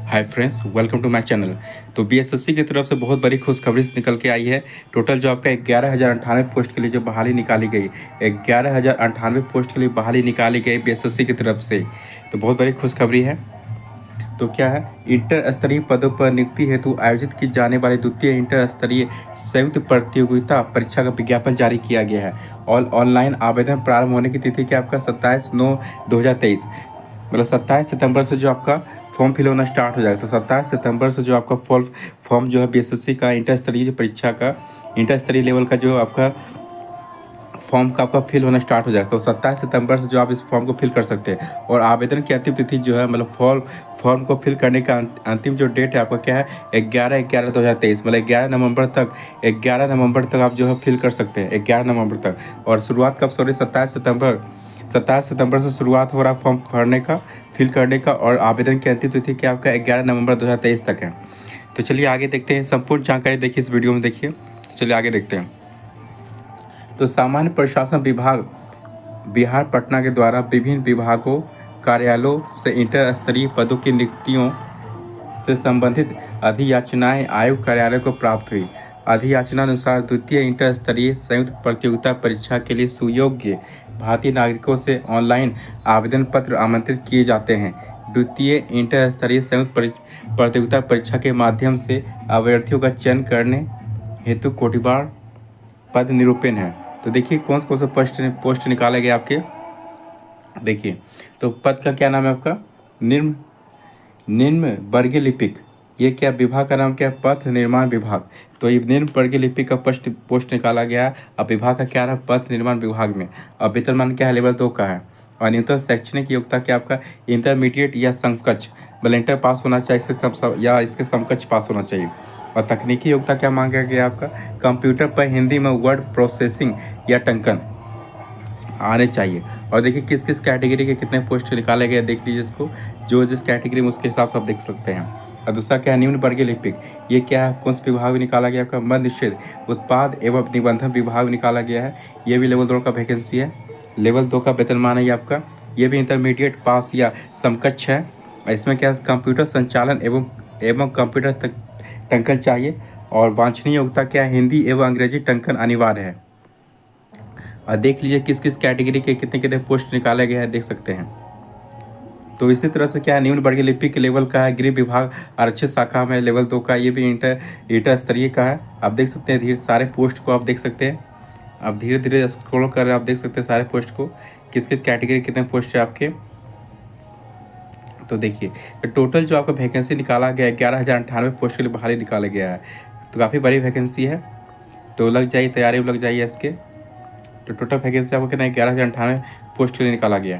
Hi friends, welcome to my channel. तो BSSC की तरफ से बहुत बड़ी खुशखबरी निकल के आई है। टोटल जो आपका 11,098 पोस्ट के लिए जो बहाली निकाली गई, 11,098 पोस्ट के लिए बहाली निकाली गई बीएसएससी की तरफ से। तो बहुत बड़ी खुशखबरी है। तो क्या है, इंटर स्तरीय पदों पर नियुक्ति हेतु आयोजित की जाने वाली द्वितीय इंटर स्तरीय संयुक्त प्रतियोगिता परीक्षा का विज्ञापन जारी किया गया है। और ऑनलाइन आवेदन प्रारंभ होने की तिथि क्या आपका 27/9/2023, मतलब 27 सितंबर से जो आपका फॉर्म फिल होना स्टार्ट हो जाएगा। तो 27 सितंबर से जो आपका फॉर्म जो है बीएसएससी का इंटर स्तरीय जो परीक्षा का इंटर स्तरीय लेवल का जो आपका फॉर्म का आपका फिल होना स्टार्ट हो जाएगा। तो 27 सितंबर से जो आप इस फॉर्म को फिल कर सकते हैं। और आवेदन की अंतिम तिथि जो है, मतलब फॉर्म को फिल करने का अंतिम जो डेट है आपका क्या है, 11/11/2023, मतलब 11 नवंबर तक आप जो है फिल कर सकते हैं, 11 नवंबर तक। और शुरुआत कब से हो रही, 27 सितंबर से शुरुआत हो रहा है फॉर्म भरने का, फिल करने का। और आवेदन की अंतिम तिथि क्या आपका 11 नवंबर 2023 तक है। तो चलिए आगे देखते हैं, संपूर्ण जानकारी देखिए इस वीडियो में देखिए। चलिए आगे देखते हैं। तो सामान्य प्रशासन विभाग बिहार पटना के द्वारा विभिन्न विभागों कार्यालयों से इंटर स्तरीय पदों की नियुक्तियों से संबंधित अधियाचनाएं आयोग कार्यालय को प्राप्त हुई। अधियाचना अनुसार द्वितीय इंटर स्तरीय संयुक्त प्रतियोगिता परीक्षा के लिए सुयोग्य भारतीय नागरिकों से ऑनलाइन आवेदन पत्र आमंत्रित किए जाते हैं। द्वितीय इंटर स्तरीय संयुक्त प्रतियोगिता परीक्षा के माध्यम से अभ्यर्थियों का चयन करने हेतु कोटिवार पद निरूपण है। तो देखिए कौन से पोस्ट निकाले गए आपके, देखिए। तो पद का क्या नाम है आपका, निम्न वर्गीय लिपिक। ये क्या विभाग का नाम क्या है, पथ निर्माण विभाग। तो ये निम्न वर्गीय लिपिक का पोस्ट निकाला गया। अब विभाग का क्या नाम, पथ निर्माण विभाग में। अब वेतनमान क्या है, लेवल 2 का है। और न्यूनतम शैक्षणिक योग्यता क्या आपका, इंटरमीडिएट या समकक्ष, मतलब इंटर पास होना चाहिए या इसके समकक्ष पास होना चाहिए। और तकनीकी योग्यता क्या मांगा गया आपका, कंप्यूटर पर हिंदी में वर्ड प्रोसेसिंग या टंकन आने चाहिए। और देखिए किस किस कैटेगरी के कितने पोस्ट निकाले गए, देख लीजिए इसको, जो जिस कैटेगरी में उसके हिसाब से आप देख सकते हैं। और दूसरा क्या है, निम्न वर्गीय लिपिक। ये क्या है, कौन से विभाग में निकाला गया आपका, मद्य निषेध उत्पाद एवं निबंधन विभाग में निकाला गया है। ये भी लेवल 2 का वैकेंसी है। लेवल 2 का वेतनमान है ये आपका। ये भी इंटरमीडिएट पास या समकक्ष है। इसमें क्या, कंप्यूटर संचालन एवं कंप्यूटर टंकन चाहिए। और वांछनीय योग्यता क्या है, हिंदी एवं अंग्रेजी टंकन अनिवार्य है। और देख लीजिए किस किस कैटेगरी के कितने कितने पोस्ट निकाले गए हैं, देख सकते हैं। तो इसी तरह से क्या है, निम्न वर्गीय लिपिक के लेवल का है, गृह विभाग आरक्षित शाखा में लेवल 2 का। ये भी इंटर स्तरीय का है। आप देख सकते हैं धीरे सारे पोस्ट को आप देख सकते हैं। आप धीरे धीरे स्क्रॉल कर आप देख सकते हैं सारे पोस्ट को, किस किस कैटेगरी कितने पोस्ट है आपके। तो देखिए तो टोटल जो आपका वैकेंसी निकाला गया है, 11,098 पोस्ट के लिए बहाली निकाला गया है। तो काफ़ी बड़ी वैकेंसी है। तो लग जाइए, तैयारी में लग जाइए इसके। तो टोटल वैकेंसी आपको कितना है, 11,098 पोस्ट के लिए निकाला गया।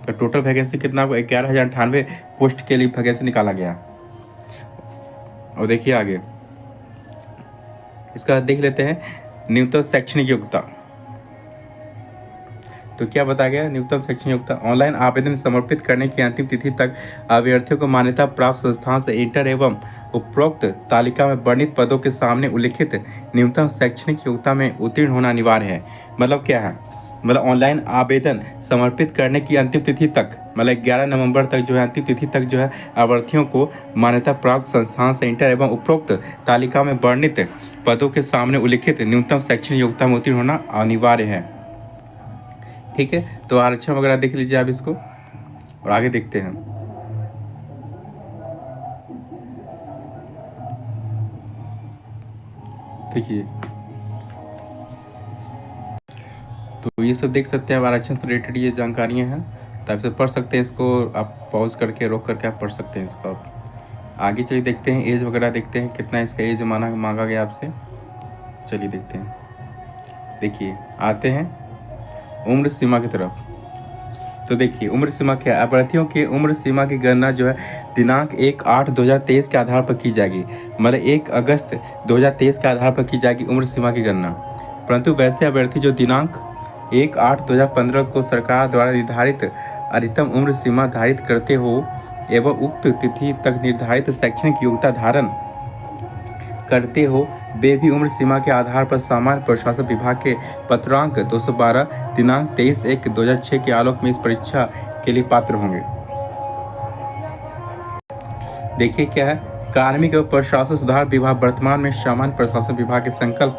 तो टोटल वैकेंसी कितना आपको 11,098 पोस्ट के लिए वैकेंसी निकाला गया। और देखिए आगे इसका देख लेते हैं, न्यूनतम शैक्षणिक योग्यता। तो क्या बताया गया, न्यूनतम शैक्षणिक योग्यता, ऑनलाइन आवेदन समर्पित करने की अंतिम तिथि तक अभ्यर्थियों को मान्यता प्राप्त संस्थान से इंटर एवं उपरोक्त तालिका में वर्णित पदों के सामने उल्लिखित न्यूनतम शैक्षणिक योग्यता में उत्तीर्ण होना अनिवार्य है। मतलब क्या है, मतलब ऑनलाइन आवेदन समर्पित करने की अंतिम तिथि तक, मतलब 11 नवंबर तक जो है अंतिम तिथि तक जो है अभ्यर्थियों को मान्यता प्राप्त संस्थान से इंटर एवं उपरोक्त तालिका में वर्णित पदों के सामने उल्लिखित न्यूनतम शैक्षणिक योग्यता में उत्तीर्ण होना अनिवार्य है। ठीक है, तो आरक्षण वगैरह देख लीजिए आप इसको। और आगे देखते हैं। देखिए तो ये सब देख सकते हैं, आरक्षण से रिलेटेड ये जानकारियाँ हैं। तो आप पढ़ सकते हैं इसको, आप पॉज करके रोक करके आप पढ़ सकते हैं इसको। आप आगे चलिए देखते हैं, एज वगैरह देखते हैं, कितना इसका एज मांगा गया आपसे। चलिए देखते हैं। देखिए आते हैं उम्र सीमा की तरफ। तो देखिए उम्र सीमा क्या है, अभ्यर्थियों की उम्र सीमा की गणना जो है दिनांक 1/8/2023 के आधार पर की जाएगी। मतलब 1 अगस्त 2023 के आधार पर की जाएगी उम्र सीमा की गणना। परंतु वैसे अभ्यर्थी जो दिनांक 1/8/2015 को सरकार द्वारा निर्धारित अधिकतम उम्र सीमा धारित करते हो एवं उक्त तिथि तक निर्धारित शैक्षणिक योग्यता धारण करते हो, वे भी उम्र सीमा के आधार पर सामान्य प्रशासन विभाग के पत्रांक 212 दिनांक 23/1/2006 के आलोक में इस परीक्षा के लिए पात्र होंगे। देखिए क्या है, कार्मिक एवं प्रशासन सुधार विभाग वर्तमान में सामान्य प्रशासन विभाग के संकल्प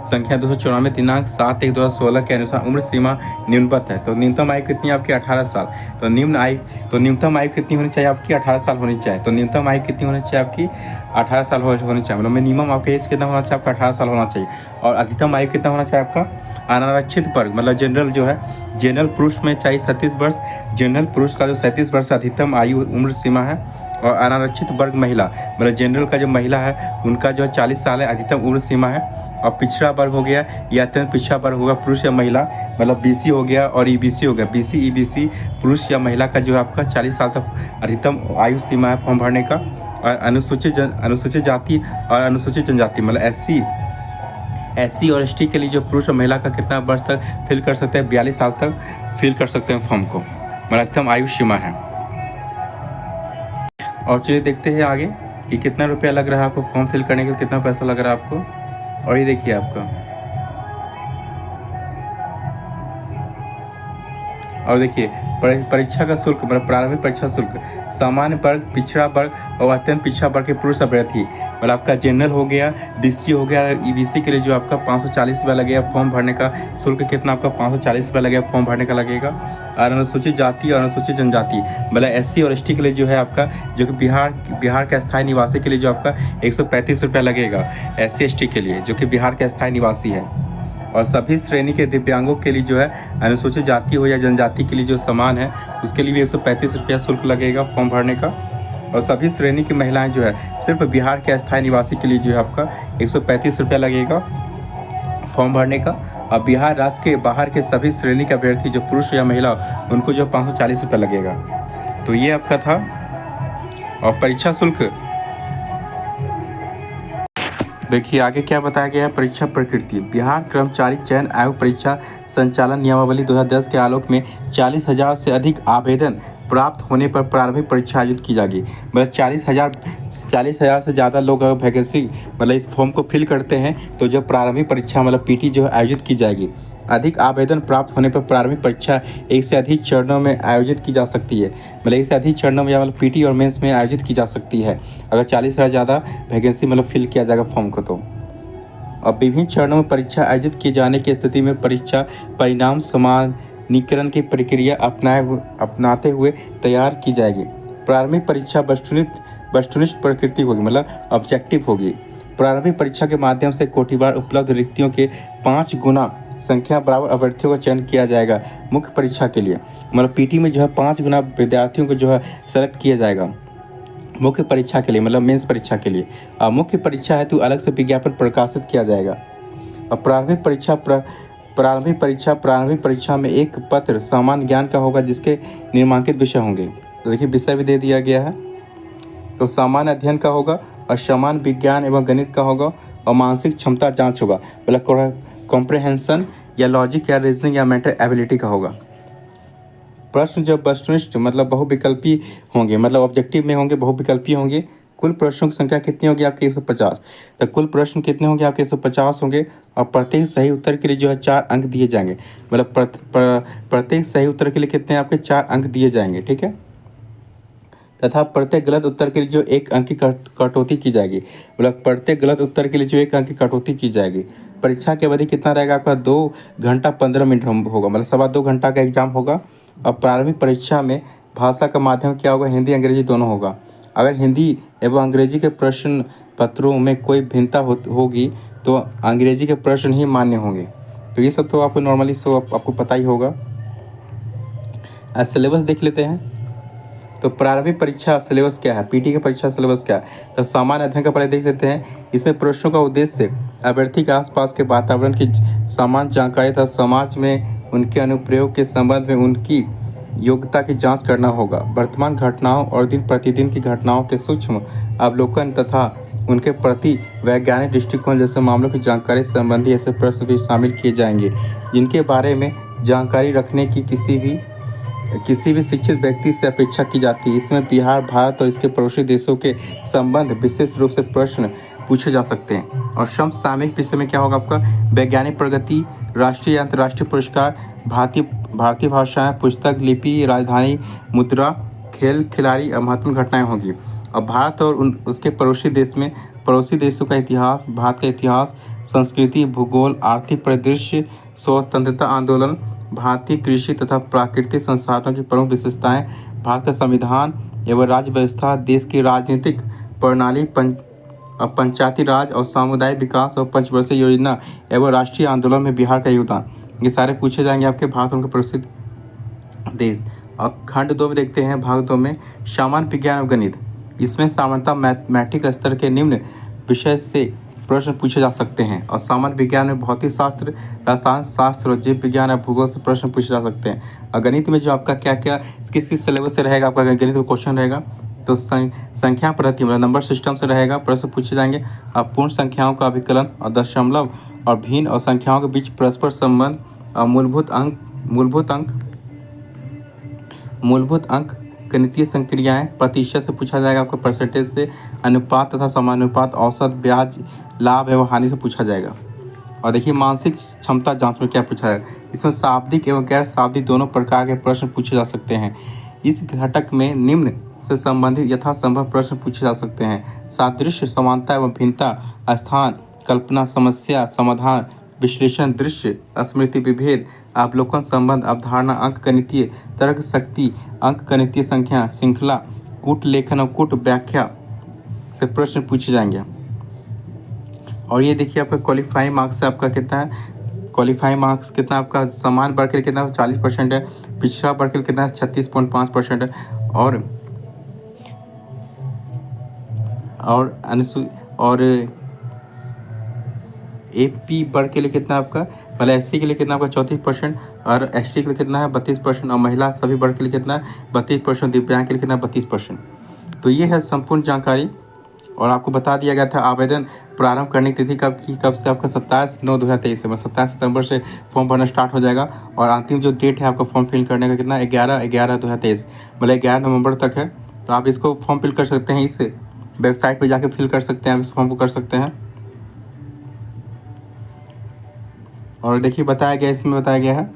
संख्या 294 दिनांक 7/1/2016 के अनुसार उम्र सीमा न्यूनतम है। तो न्यूनतम आयु कितनी है आपकी 18 साल। तो न्यूनतम आयु कितनी होनी चाहिए आपकी 18 साल होनी चाहिए। तो न्यूनतम आयु कितनी होनी चाहिए आपकी 18 साल होनी चाहिए। मतलब मिनिमम आपका एज कितना होना चाहिए आपका 18 साल होना चाहिए। और अधिकतम आयु कितना होना चाहिए आपका अनारक्षित वर्ग मतलब जनरल जो है, जनरल पुरुष में चाहिए 37 वर्ष। जनरल पुरुष का जो 37 वर्ष अधिकतम आयु उम्र सीमा है। और अनारक्षित वर्ग महिला मतलब जनरल का जो महिला है उनका जो है 40 साल है अधिकतम उम्र सीमा है। और पिछड़ा वर्ग हो गया या अत्यंत पिछड़ा वर्ग होगा पुरुष या महिला मतलब बीसी हो गया और ईबीसी हो गया। बीसी ईबीसी पुरुष या महिला का जो है आपका 40 साल तक अधिकतम आयु सीमा है फॉर्म भरने का। और अनुसूचित जाति और अनुसूचित जनजाति मतलब एससी और एसटी के लिए जो पुरुष और महिला का कितना वर्ष तक फिल कर सकते हैं 42 साल तक फिल कर सकते हैं फॉर्म को मतलब अधिकतम आयु सीमा है। और चलिए देखते हैं आगे कि कितना रुपया लग रहा है आपको फॉर्म फिल करने के लिए, कितना पैसा लग रहा है आपको। और ये देखिए आपका, और देखिए परीक्षा का शुल्क मतलब प्रारंभिक परीक्षा शुल्क सामान्य वर्ग, पिछड़ा वर्ग और अत्यंत पिछड़ा वर्ग के पुरुष अभ्यर्थी मतलब आपका जनरल हो गया, बीसी हो गया, ईबीसी के लिए जो आपका 540 रुपये लगेगा फॉर्म भरने का शुल्क कितना आपका 540 रुपये लगेगा फॉर्म भरने का लगेगा। और अनुसूचित जाति और अनुसूचित जनजाति मतलब एससी और एसटी के लिए जो है आपका जो कि बिहार के अस्थायी निवासी के लिए जो आपका 135 रुपये लगेगा एससी एसटी के लिए जो कि बिहार के अस्थायी निवासी है। और सभी श्रेणी के दिव्यांगों के लिए जो है अनुसूचित जाति हो या जनजाति के लिए जो समान है उसके लिए भी 135 रुपया शुल्क लगेगा फॉर्म भरने का। और सभी श्रेणी की महिलाएं जो है सिर्फ बिहार के अस्थायी निवासी के लिए जो है आपका 135 रुपया लगेगा फॉर्म भरने का। और बिहार राज्य के बाहर के सभी श्रेणी के अभ्यर्थी जो पुरुष या महिला उनको जो 540 रुपया लगेगा। तो ये आपका था। और परीक्षा शुल्क देखिए आगे क्या बताया गया है। परीक्षा प्रकृति बिहार कर्मचारी चयन आयोग परीक्षा संचालन नियमावली 2010 के आलोक में 40,000 से अधिक आवेदन प्राप्त होने पर प्रारंभिक परीक्षा आयोजित की जाएगी। मतलब 40,000 से ज़्यादा लोग अगर वैकेंसी मतलब इस फॉर्म को फिल करते हैं तो जो प्रारंभिक परीक्षा मतलब पीटी जो है आयोजित की जाएगी। अधिक आवेदन प्राप्त होने पर प्रारंभिक परीक्षा एक से अधिक चरणों में आयोजित की जा सकती है। मतलब एक से अधिक चरणों में या मतलब पीटी और मेंस में आयोजित की जा सकती है अगर 40,000 ज़्यादा वैकेंसी मतलब फिल किया जाएगा फॉर्म को। तो अब विभिन्न चरणों में परीक्षा आयोजित किए जाने की स्थिति में परीक्षा परिणाम समानीकरण की प्रक्रिया अपनाते हुए तैयार की जाएगी। प्रारंभिक परीक्षा वस्तुनिष्ठ प्रकृति होगी मतलब ऑब्जेक्टिव होगी। प्रारंभिक परीक्षा के माध्यम से कोटिवार उपलब्ध रिक्तियों के 5 गुना संख्या बराबर अभ्यर्थियों का चयन किया जाएगा मुख्य परीक्षा के लिए। मतलब पीटी में जो है 5 गुना विद्यार्थियों को जो है सेलेक्ट किया जाएगा मुख्य परीक्षा के लिए मतलब मेंस परीक्षा के लिए। और मुख्य परीक्षा हेतु अलग से विज्ञापन प्रकाशित किया जाएगा। और प्रारंभिक परीक्षा में एक पत्र सामान्य ज्ञान का होगा जिसके निम्नांकित विषय होंगे। तो देखिए विषय भी दे दिया गया है। तो सामान्य अध्ययन का होगा और सामान्य विज्ञान एवं गणित का होगा और मानसिक क्षमता जांच होगा मतलब कॉम्प्रहेंशन या लॉजिक या रीजनिंग या मेंटल एबिलिटी का होगा। प्रश्न जब वस्तुनिष्ठ मतलब बहुविकल्पी होंगे मतलब ऑब्जेक्टिव में होंगे बहुविकल्पी होंगे। कुल प्रश्नों की संख्या कितनी होगी आपके 150। तो कुल प्रश्न कितने होंगे आपके 150 होंगे। और प्रत्येक सही उत्तर के लिए जो है 4 अंक दिए जाएंगे मतलब प्रत्येक सही उत्तर के लिए कितने आपके 4 अंक दिए जाएंगे। ठीक है। तथा प्रत्येक गलत उत्तर के लिए जो 1 अंक की कटौती की जाएगी मतलब प्रत्येक गलत उत्तर के लिए जो 1 अंक की कटौती की जाएगी। परीक्षा की अवधि कितना रहेगा आपका 2 घंटा 15 मिनट होगा मतलब 2.25 घंटा का एग्जाम होगा। और प्रारंभिक परीक्षा में भाषा का माध्यम क्या होगा हिंदी अंग्रेजी दोनों होगा। अगर हिंदी एवं अंग्रेजी के प्रश्न पत्रों में कोई भिन्नता होगी तो अंग्रेजी के प्रश्न ही मान्य होंगे। तो ये सब तो आपको नॉर्मली आपको पता ही होगा। सिलेबस देख लेते हैं। तो प्रारंभिक परीक्षा सिलेबस क्या है, पीटी की परीक्षा सिलेबस क्या है। तो सामान्य अध्ययन का पहले देख लेते हैं। इसमें प्रश्नों का उद्देश्य अभ्यर्थी के आसपास के वातावरण की सामान्य जानकारी तथा समाज में उनके अनुप्रयोग के संबंध में उनकी योग्यता की जांच करना होगा। वर्तमान घटनाओं और दिन प्रतिदिन की घटनाओं के सूक्ष्म अवलोकन तथा उनके प्रति वैज्ञानिक दृष्टिकोण जैसे मामलों की जानकारी संबंधी ऐसे प्रश्न भी शामिल किए जाएंगे जिनके बारे में जानकारी रखने की किसी भी शिक्षित व्यक्ति से अपेक्षा की जाती है। इसमें बिहार, भारत और इसके पड़ोसी देशों के संबंध विशेष रूप से प्रश्न पूछे जा सकते हैं। और समसामयिक विषय में क्या होगा आपका वैज्ञानिक प्रगति, राष्ट्रीय या अंतर्राष्ट्रीय पुरस्कार, भारतीय भाषाएं, पुस्तक, लिपि, राजधानी, मुद्रा, खेल, खिलाड़ी और महत्वपूर्ण घटनाएं होंगी। और भारत और उसके पड़ोसी देशों का इतिहास, भारत का इतिहास, संस्कृति, भूगोल, आर्थिक परिदृश्य, स्वतंत्रता आंदोलन, भारतीय कृषि तथा प्राकृतिक संसाधनों की प्रमुख विशेषताएं, भारत का संविधान एवं राज्य व्यवस्था, देश की राजनीतिक प्रणाली, पंचायती राज और सामुदायिक विकास और पंचवर्षीय योजना एवं राष्ट्रीय आंदोलन में बिहार का योगदान, ये सारे पूछे जाएंगे आपके भारत और उनके प्रसिद्ध देश। और खंड 2 में देखते हैं, भाग 2 में सामान्य विज्ञान और गणित। इसमें सामान्यतः मैथमेटिक स्तर के निम्न विषय से प्रश्न पूछे जा सकते हैं। और सामान्य विज्ञान में भौतिक शास्त्र, रसायन शास्त्र और जीव विज्ञान और भूगोल से प्रश्न पूछे जा सकते हैं। और गणित में जो आपका क्या क्या किस किस सिलेबस से रहेगा आपका गणित का क्वेश्चन रहेगा, तो संख्या पद्धति मतलब नंबर सिस्टम से रहेगा, प्रश्न पूछे जाएंगे। अब पूर्ण संख्याओं का अभिकलन और दशमलव और भिन्न और संख्याओं के बीच परस्पर संबंध और मूलभूत अंक, गणितीय संक्रियाएं, प्रतिशत से पूछा जाएगा आपको, परसेंटेज से, अनुपात तथा समानुपात, औसत, ब्याज, लाभ एवं हानि से पूछा जाएगा। और देखिए मानसिक क्षमता जांच में क्या पूछा जाएगा, इसमें शाब्दिक एवं गैर शाब्दिक दोनों प्रकार के प्रश्न पूछे जा सकते हैं। इस घटक में निम्न से संबंधित यथासंभव प्रश्न पूछे जा सकते हैं: सादृश्य, समानता एवं भिन्नता, स्थान, कल्पना, समस्या समाधान, विश्लेषण, दृश्य, स्मृति, विभेद, अवलोकन, संबंध, अवधारणा, अंक गणितीय तर्क शक्ति, अंक गणितीय संख्या, श्रृंखला, कूट लेखन और कूट व्याख्या से प्रश्न पूछे जाएंगे। और ये देखिए आपका क्वालिफाइंग मार्क्स से आपका कितना है, क्वालिफाइंग मार्क्स कितना आपका, समान वर्ग के लिए कितना 40% है, पिछड़ा वर्ग के लिए कितना 36.5% है, और AP वर्ग के लिए कितना आपका, मतलब SC के लिए कितना आपका 34%, और ST के लिए कितना है 32%, और महिला सभी वर्ग के लिए कितना है 32%, दिव्यांग के लिए कितना 32%। तो ये है संपूर्ण जानकारी। और आपको बता दिया गया था आवेदन प्रारंभ करने की तिथि कब से आपका 27/9/2023 है, 27 सितंबर से फॉर्म भरना स्टार्ट हो जाएगा। और अंतिम जो डेट है आपका फॉर्म फिल करने का कितना 11/11/2023, मतलब 11 नवंबर तक है। तो आप इसको फॉर्म फिल कर सकते हैं, इस वेबसाइट पर जाके फिल कर सकते हैं, आप इस फॉर्म को कर सकते हैं। और देखिए इसमें बताया गया है